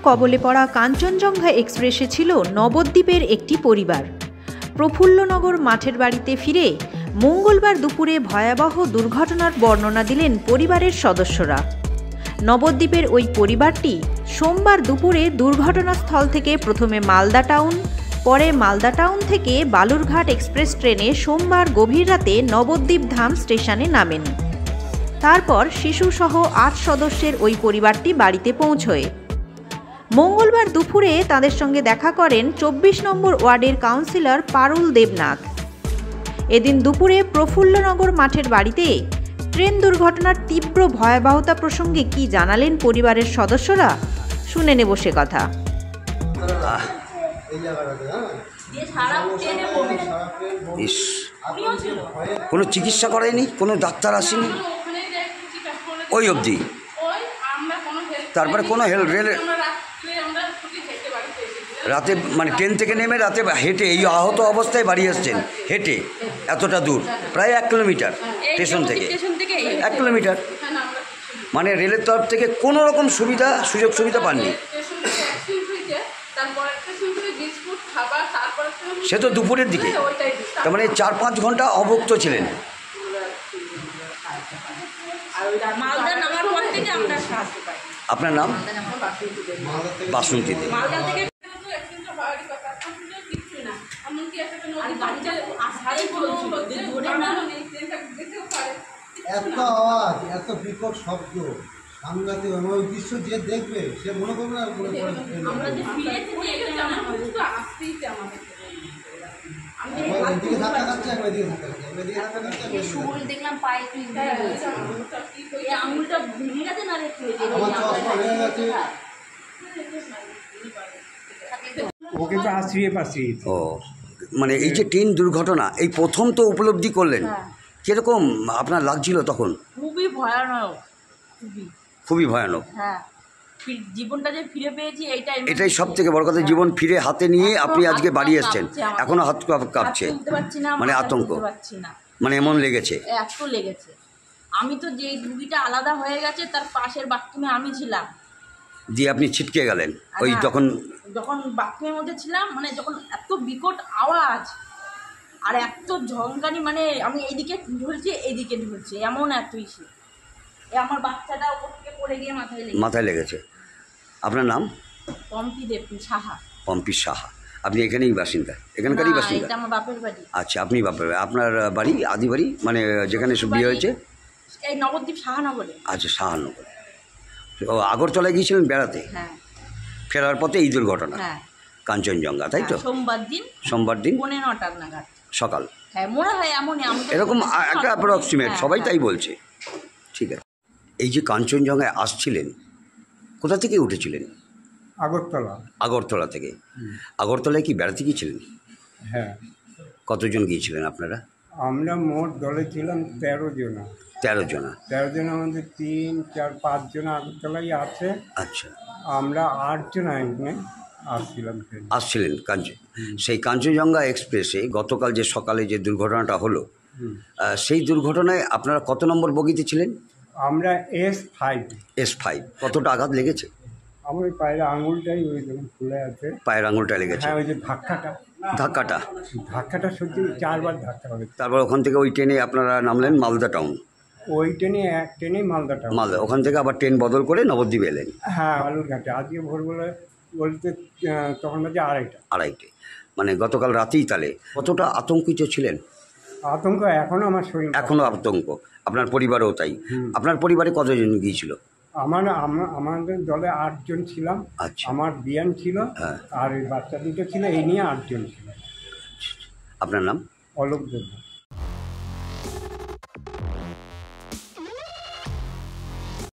কবলে পড়া কাঞ্চনজঙ্ঘা এক্সপ্রেসে ছিল নবদ্বীপের একটি পরিবার। প্রফুল্লনগর মাঠের বাড়িতে ফিরে মঙ্গলবার দুপুরে ভয়াবহ দুর্ঘটনার বর্ণনা দিলেন পরিবারের সদস্যরা। নবদ্বীপের ওই পরিবারটি সোমবার দুপুরে দুর্ঘটনাস্থল থেকে প্রথমে মালদা টাউন, পরে মালদা টাউন থেকে বালুরঘাট এক্সপ্রেস ট্রেনে সোমবার গভীর রাতে নবদ্বীপ ধাম স্টেশনে নামেন। তারপর শিশুসহ ৮ সদস্যের ওই পরিবারটি বাড়িতে পৌঁছয়। মঙ্গলবার দুপুরে তাদের সঙ্গে দেখা করেন ২৪ নম্বর ওয়ার্ডের কাউন্সিলর পারুল দেবনাথ। এদিন দুপুরে প্রফুল্লনগর মাঠের বাড়িতে ট্রেন দুর্ঘটনার তীব্র ভয়াবহতা প্রসঙ্গে কি জানালেন পরিবারের সদস্যরা, শুনে নেব সে কথা। কোনো চিকিৎসা করায়নি, কোনো ডাক্তার আসেনি ওই অবধি, তারপরে কোনো রেলে রাতে মানে ট্রেন থেকে নেমে রাতে হেঁটে এই আহত অবস্থায় বাড়ি আসছেন, হেঁটে এতটা দূর, প্রায় 1 কিলোমিটার স্টেশন থেকে 1 কিলোমিটার, মানে রেলের তরফ থেকে কোনো রকম সুযোগ সুবিধা পাননি। সে তো দুপুরের দিকে, তার মানে ৪-৫ ঘন্টা অভুক্ত ছিলেন। আপনার নাম? বাসন্তী দেব। এত আওয়াজ, এত বিকট শব্দ, সাংঘাতিক ওই দৃশ্য যে দেখবে সে মনে করবে না এদিকে ধাক্কা খাচ্ছে, এদিকে ধাক্কা খাচ্ছে, দেখলাম পায়ে আঙুলটা ভেঙে গেছে না রে, আমার চশমা ভেঙে গেছে। ওকে তো আশ্রিয়ে পাশিয়ে। ও মানে এই যে ট্রেন দুর্ঘটনা এই প্রথম তো উপলব্ধি করলেন, কিরকম আপনার লাগছিল তখন? খুবই ভয়ানক, খুবই ভয়ানক। হ্যাঁ, জীবনটা যে ফিরে পেয়েছি এটাই সব থেকে বড় কথা। জীবন ফিরে হাতে নিয়ে আপনি আজকে বাড়ি এসছেন, এখনো হাত কাঁপছে, মানে আতঙ্ক, মানে এমন লেগেছে, এত লেগেছে। আমি তো যে রুগীটা আলাদা হয়ে গেছে তার পাশের বাথরুমে আমি ছিলাম, দিয়ে আপনি ছিটকে গেলেন ওই যখন বাথরুমের মধ্যে ছিলাম, মানে যখন এত বিকট আওয়াজ আর এত ঝঙ্কানি, মানে আমি এইদিকে ঢুলছি এইদিকে ঢুলছি, এমন এতই ছিল। আমার বাচ্চাটা উপর থেকে পড়ে গিয়ে মাথায় লেগেছে। আপনার নাম? পম্পি দেব সাহা। পম্পি সাহা। আপনি এখানেই বাসিন্দা, এখানকারই বাসিন্দা? এটা আমার বাপের বাড়ি। আচ্ছা, আপনি বাপের বাড়ি। আপনার বাড়ি আদি বাড়ি মানে যেখানে সব বিয়ে হয়েছে? এই নবদ্বীপ শাহানগরে। আচ্ছা, শাহানগরে। ও আগরতলায় গিয়েছিলেন বেড়াতে? হ্যাঁ। ফেরার পথে এই দুর্ঘটনা। হ্যাঁ, কাঞ্চনজঙ্ঘা, তাই তো? সোমবার দিন 9:30 নাগাদ সকাল। হ্যাঁ, মনে হয় এমনই, এরকম একটা অ্যাপ্রক্সিমেট, সবাই তাই বলছে। ঠিক আছে, এই যে কাঞ্চনজঙ্ঘায় আসছিলেন, কোথা থেকে উঠেছিলেন? আগরতলা থেকে। আগরতলায় কি বেড়াতে গিয়েছিলেন? হ্যাঁ। কতজন গিয়েছিলেন আপনারা? আমরা মোট দলে ছিলাম 13 জন। 13 জন? 13 জন আমাদের 3, 4, 5 জন আগরতলাই আছে। আচ্ছা, আমরা 8 জন আসছিলেন সেই কাঞ্চনজঙ্ঘা এক্সপ্রেসে গতকাল যে সকালে যে দুর্ঘটনাটা হলো, সেই দুর্ঘটনায় আপনারা কত নম্বর বগিতে ছিলেন? আমরা S5। কতটা আঘাত লেগেছে? আমার পায়ের আঙুলটাই ওই যখন খুলে আছে। পায়ের আঙুলটা লেগেছে? হ্যাঁ, ওই যে ধাক্কাটা সত্যি 4 বার ধাক্কা হবে। তারপর ওখান থেকে ওই ট্রেনে আপনারা নামলেন মালদা টাউন? ওই ট্রেনেই মালদা টাউন। ওখান থেকে আবার ট্রেন বদল করে নবদ্বীপ এলেন? হ্যাঁ, বালুরঘাটে। আজকে ভোরবেলা বলতে তখন বাজে 2:30। মানে গতকাল রাতেই। তাহলে কতটা আতঙ্কিত ছিলেন? আতঙ্ক এখনো আমার শরীর, এখনো আতঙ্ক। আপনার পরিবারেও তাই? আপনার পরিবারে কতজন গিয়েছিল? আমাদের দলে 8 জন ছিলাম। আচ্ছা, আমার বিয়ান ছিল, আর ওই বাচ্চা দুটো ছিল, এই নিয়ে 8 জন ছিল। আপনার নাম? অলোক দেব।